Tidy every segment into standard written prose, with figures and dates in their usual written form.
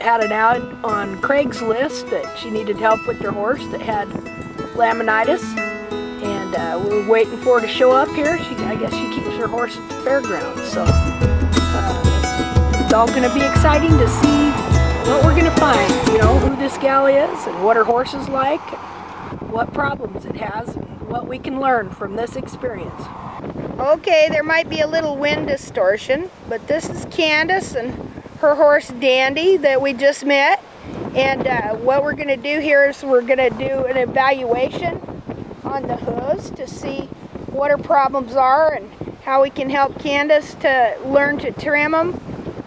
Had an ad on Craigslist that she needed help with her horse that had laminitis, and we were waiting for her to show up here. I guess she keeps her horse at the fairgrounds, so it's all going to be exciting to see what we're going to find. You know, who this gal is and what her horse is like, what problems it has, and what we can learn from this experience. Okay, there might be a little wind distortion, but this is Candace and her horse Dandy that we just met, and what we're going to do here is we're going to do an evaluation on the hooves to see what her problems are and how we can help Candace to learn to trim them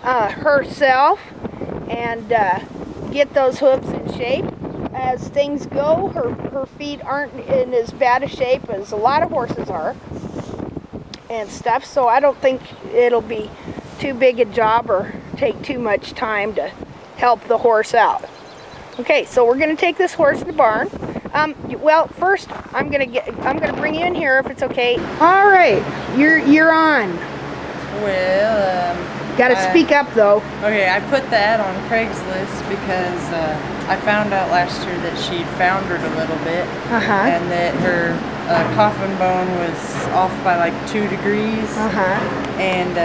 herself and get those hooves in shape. As things go, her feet aren't in as bad a shape as a lot of horses are and stuff, so I don't think it'll be too big a job or take too much time to help the horse out. Okay, so we're going to take this horse to the barn. Well, first I'm going to bring you in here if it's okay. All right, you're on. Well, got to speak up though. Okay, I put that on Craigslist because I found out last year that she'd foundered a little bit, and that her coffin bone was off by like 2 degrees. And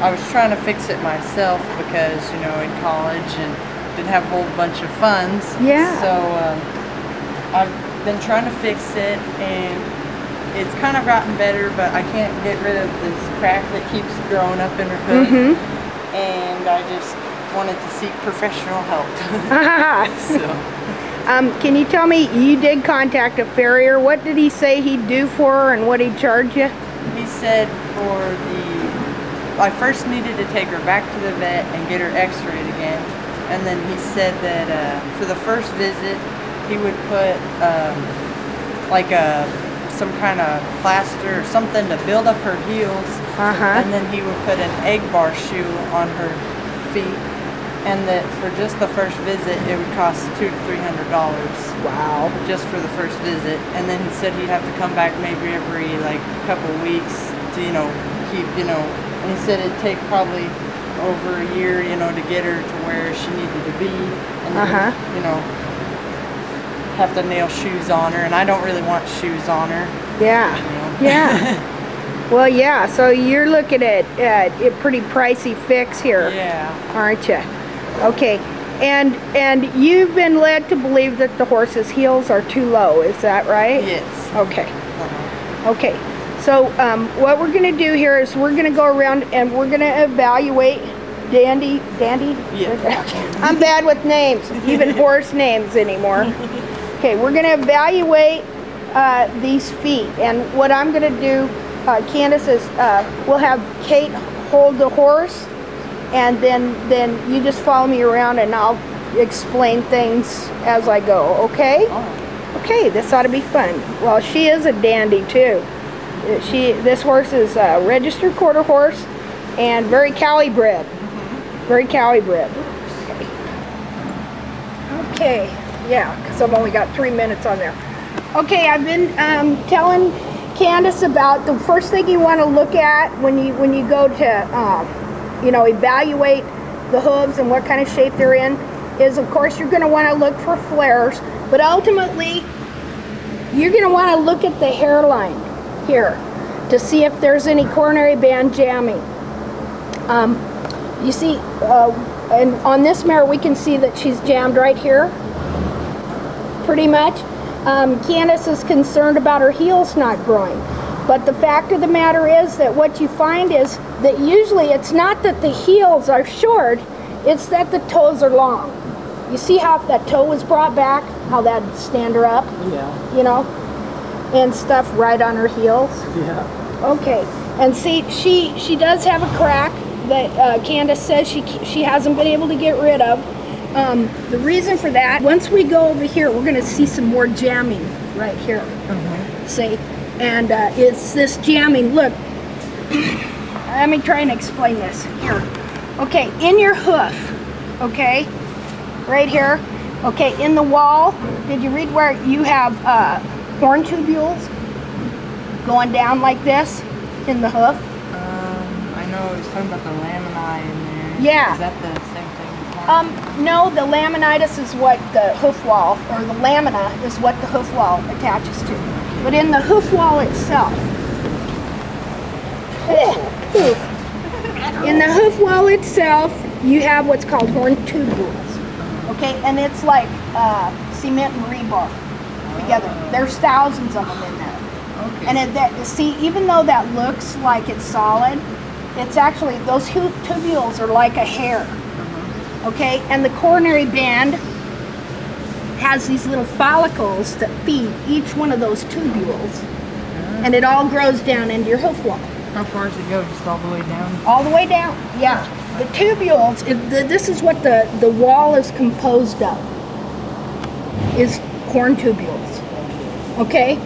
I was trying to fix it myself because, you know, in college and didn't have a whole bunch of funds. Yeah. So I've been trying to fix it, and it's kind of gotten better, but I can't get rid of this crack that keeps growing up in her hoof. And I just wanted to seek professional help. So. Can you tell me, you did contact a farrier. What did he say he'd do for her and what he'd charge you? He said I first needed to take her back to the vet and get her x-rayed again. And then he said that for the first visit, he would put some kind of plaster or something to build up her heels. And then he would put an egg bar shoe on her feet. And that for just the first visit, it would cost $200 to $300. Wow. Just for the first visit. And then he said he'd have to come back maybe every couple weeks to, keep, and he said it'd take probably over a year, to get her to where she needed to be. And then, have to nail shoes on her. And I don't really want shoes on her. Yeah. Yeah. Well, yeah, so you're looking at a pretty pricey fix here. Yeah. Aren't you? Okay, and you've been led to believe that the horse's heels are too low, is that right? Yes. Okay. Okay, so what we're going to do here is we're going to go around and we're going to evaluate Dandy? Yeah. I'm bad with names, even horse names anymore. Okay, we're going to evaluate these feet, and what I'm going to do, Candace, is we'll have Kate hold the horse, and then you just follow me around and I'll explain things as I go, okay? Okay, this ought to be fun. Well, she is a dandy too. This horse is a registered quarter horse and very cowy bred. Very cowy bred. Okay, yeah, because I've only got 3 minutes on there. Okay, I've been telling Candace about the first thing you want to look at when you go to evaluate the hooves and what kind of shape they're in is, of course, you're going to want to look for flares, but ultimately you're going to want to look at the hairline here to see if there's any coronary band jamming. You see, and on this mare we can see that she's jammed right here pretty much. Candace is concerned about her heels not growing, but the fact of the matter is that what you find is that usually it's not that the heels are short, it's that the toes are long. You see how if that toe was brought back, how that'd stand her up? Yeah. And stuff right on her heels? Yeah. Okay, and see, she does have a crack that Candace says she hasn't been able to get rid of. The reason for that, once we go over here, we're going to see some more jamming right here. See? And it's this jamming. Look, let me try and explain this. Here. Okay, in your hoof, okay, right here, okay, in the wall, did you read where you have horn tubules going down like this in the hoof? I know I was talking about the lamini in there. Yeah. Is that the same thing as No, the laminitis is what the hoof wall, or the lamina is what the hoof wall attaches to. But in the hoof wall itself, in the hoof wall itself, you have what's called horn tubules. Okay, and it's like cement and rebar together. There's thousands of them in there. Okay. And see, even though that looks like it's solid, it's actually, those tubules are like a hair. Okay, and the coronary band has these little follicles that feed each one of those tubules, and it all grows down into your hoof wall. How far does it go? Just all the way down? All the way down, yeah. The tubules, this is what the wall is composed of, is horn tubules, okay?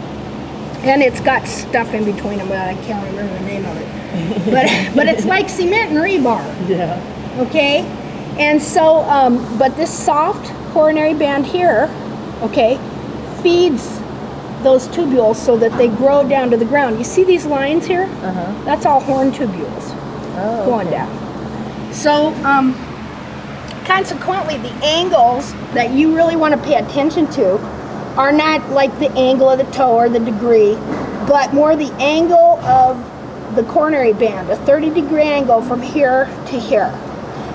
And it's got stuff in between them, but I can't remember the name of it. But it's like cement and rebar. Yeah. Okay? And so, but this soft coronary band here, okay, feeds those tubules so that they grow down to the ground. You see these lines here? That's all horn tubules going down. So, consequently, the angles that you really want to pay attention to are not like the angle of the toe or the degree, but more the angle of the coronary band, a 30-degree angle from here to here.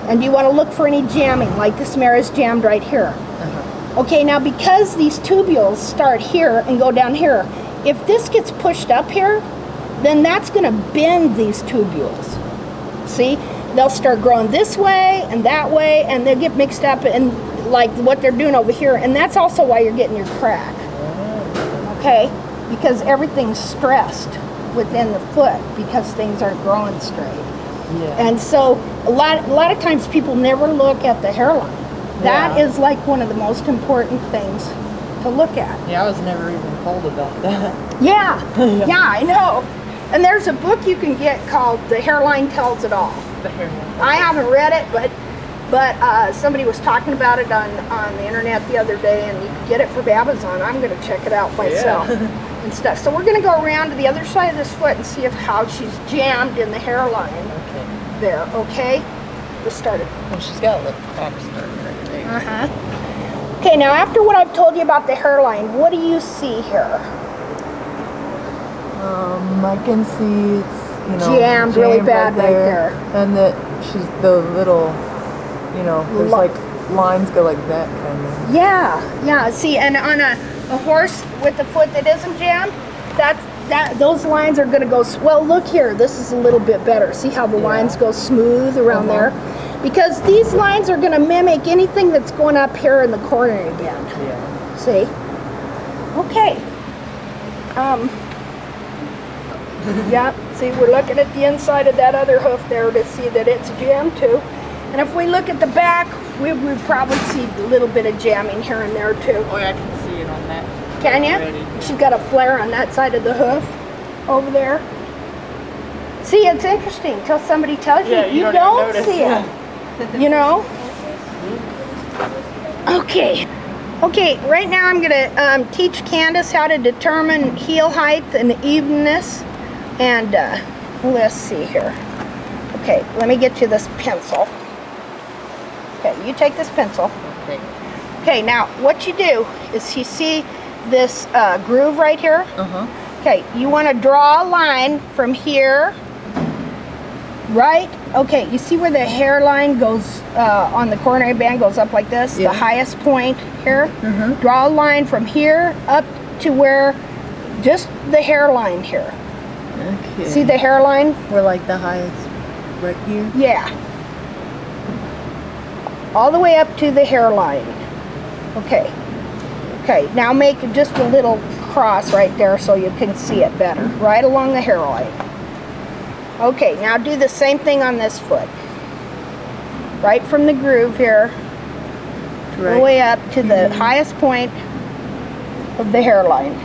And you want to look for any jamming, like this mare is jammed right here. Okay, now because these tubules start here and go down here, if this gets pushed up here, then that's going to bend these tubules. See? They'll start growing this way, and they'll get mixed up in like what they're doing over here, and that's also why you're getting your crack. Okay? Because everything's stressed within the foot because things aren't growing straight. Yeah. And so a lot of times people never look at the hairline. That is like one of the most important things to look at. Yeah, I was never even told about that. Yeah, yeah, I know. And there's a book you can get called The Hairline Tells It All. The hairline. I haven't read it, but somebody was talking about it on the internet the other day, and you can get it from Amazon. I'm going to check it out myself and stuff. So we're going to go around to the other side of this foot and see how she's jammed in the hairline. Okay. There, okay? Let's start it. Well, she's got a little crack starting right there. Okay, now after what I've told you about the hairline, what do you see here? I can see it's, you know, jammed really bad right there. And that she's the little, you know, there's like lines go like that kind of. Yeah, yeah. See, and on a horse with a foot that isn't jammed, those lines are going to go, well, look here, this is a little bit better. See how the lines go smooth around there? Because these lines are going to mimic anything that's going up here in the coronary band. Yeah. See? Okay. Yeah, see, we're looking at the inside of that other hoof there to see that it's jammed too. And if we look at the back, we probably see a little bit of jamming here and there too. Oh, yeah, I can see it on that. Can you? She's got a flare on that side of the hoof over there. See, it's interesting till somebody tells you, you don't see it. You know? Okay. Okay, right now I'm going to teach Candace how to determine heel height and evenness. And let's see here. Okay, let me get you this pencil. Okay, you take this pencil. Okay. Okay, now what you do is you see this groove right here? Okay, you want to draw a line from here, right? Okay, you see where the hairline goes on the coronary band goes up like this? The highest point here? Draw a line from here up to where, just the hairline here. Okay. See the hairline? We're like the highest right here? Yeah. All the way up to the hairline. Okay. Okay, now make just a little cross right there so you can see it better. Right along the hairline. Okay, now do the same thing on this foot. Right from the groove here, all the way up to the highest point of the hairline.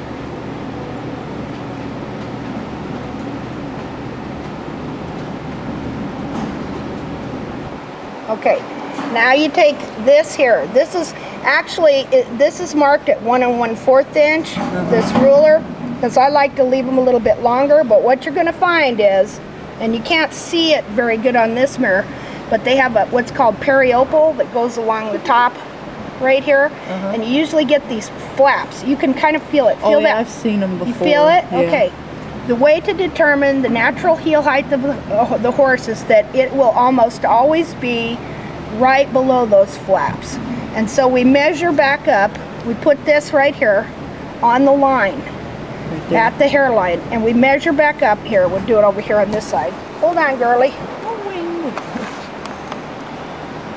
Okay, now you take this here. This is actually, this is marked at 1 1/4 inch, this ruler, because I like to leave them a little bit longer, but what you're going to find is, and you can't see it very good on this mirror, but they have what's called periopal that goes along the top right here, and you usually get these flaps. You can kind of feel it. Feel that? I've seen them before. You feel it? Yeah. Okay. The way to determine the natural heel height of the horse is that it will almost always be right below those flaps. And so we measure back up. We put this right here on the line, at the hairline, and we measure back up here. We'll do it over here on this side. Hold on, girly.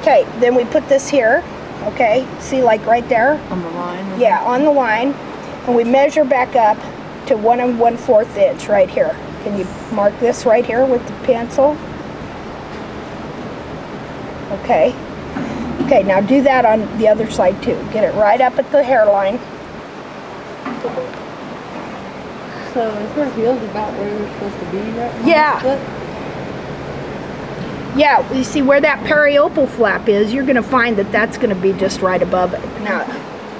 Okay, then we put this here. Okay, see, like right there? On the line? Yeah, on the line. And we measure back up to 1 1/4 inch right here. Can you mark this right here with the pencil? Okay. Okay, now do that on the other side too. Get it right up at the hairline. So is her heels about where they're supposed to be right now? Yeah. Yeah, you see where that periopal flap is, you're going to find that that's going to be just right above it. Now,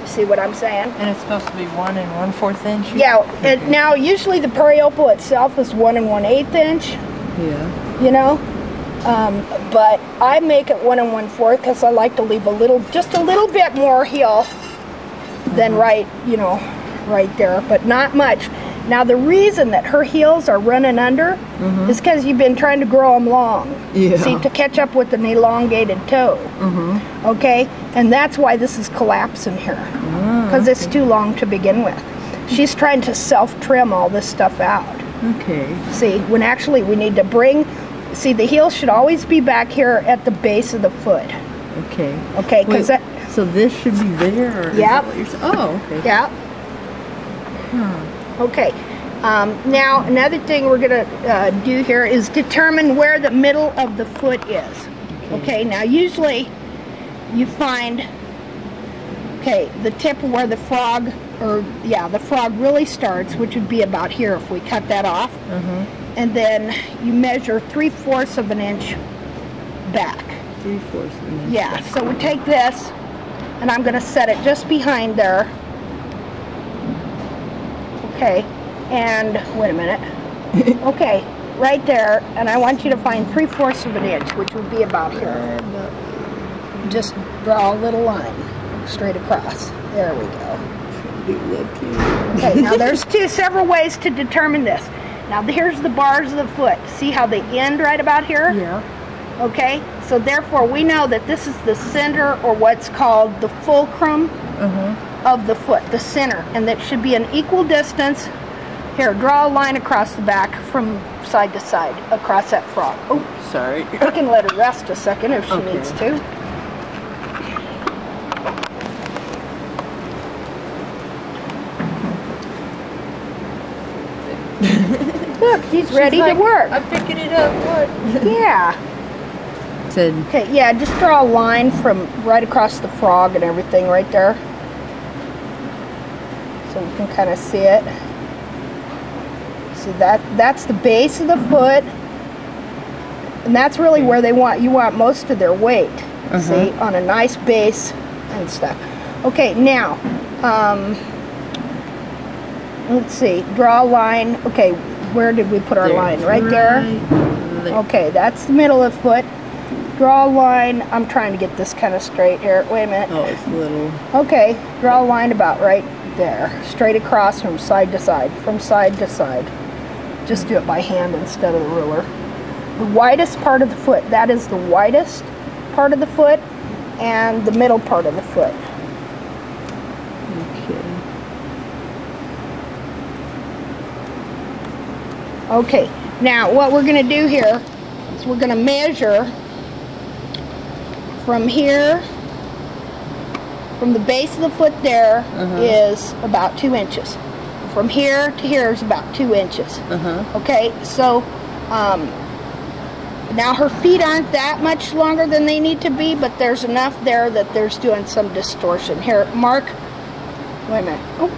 you see what I'm saying? And it's supposed to be 1 1/4 inch? Yeah, and now usually the periopal itself is 1 1/8 inch. Yeah. You know? But I make it 1 1/4 because I like to leave just a little bit more heel than right there, but not much. Now the reason that her heels are running under is because you've been trying to grow them long. Yeah. See, to catch up with an elongated toe. Okay? And that's why this is collapsing here. Because it's too long to begin with. She's trying to self-trim all this stuff out. Okay. See, when actually we need to see, the heel should always be back here at the base of the foot. Okay. Okay, because that... So this should be bigger? Or is that what you're saying? Oh, okay. Yeah. Okay, now another thing we're going to do here is determine where the middle of the foot is. Okay, now usually you find, the tip where the frog, the frog really starts, which would be about here if we cut that off. And then you measure 3/4 of an inch back. 3/4 of an inch. Yeah, so we take this, and I'm going to set it just behind there. Okay, and wait a minute. Okay, right there, and I want you to find 3/4 of an inch, which would be about here. Just draw a little line straight across. There we go. Okay, now there's several ways to determine this. Now here's the bars of the foot. See how they end right about here? Yeah. Okay, so therefore we know that this is the center, or what's called the fulcrum of the foot, the center, and that should be an equal distance. Here, draw a line across the back from side to side, across that frog. Oh, sorry. I can let her rest a second if she needs to. Look, she's ready to work. I'm picking it up. What? Yeah. Okay, yeah, just draw a line from right across the frog and everything right there. So you can kind of see it. See, that's the base of the foot. And that's really where you want most of their weight. See, on a nice base and stuff. Okay, now, let's see, draw a line. Okay, where did we put our line? Right there? Okay, that's the middle of the foot. Draw a line. I'm trying to get this kind of straight here. Wait a minute. Oh, it's little. Okay, draw a line about right there. Straight across from side to side. From side to side. Just do it by hand instead of the ruler. The widest part of the foot. That is the widest part of the foot and the middle part of the foot. Okay, now what we're going to do here is we're going to measure from here, from the base of the foot there is about 2 inches. From here to here is about 2 inches. Okay, so now her feet aren't that much longer than they need to be, but there's enough there that there's doing some distortion. Here, Mark, wait a minute. Oh.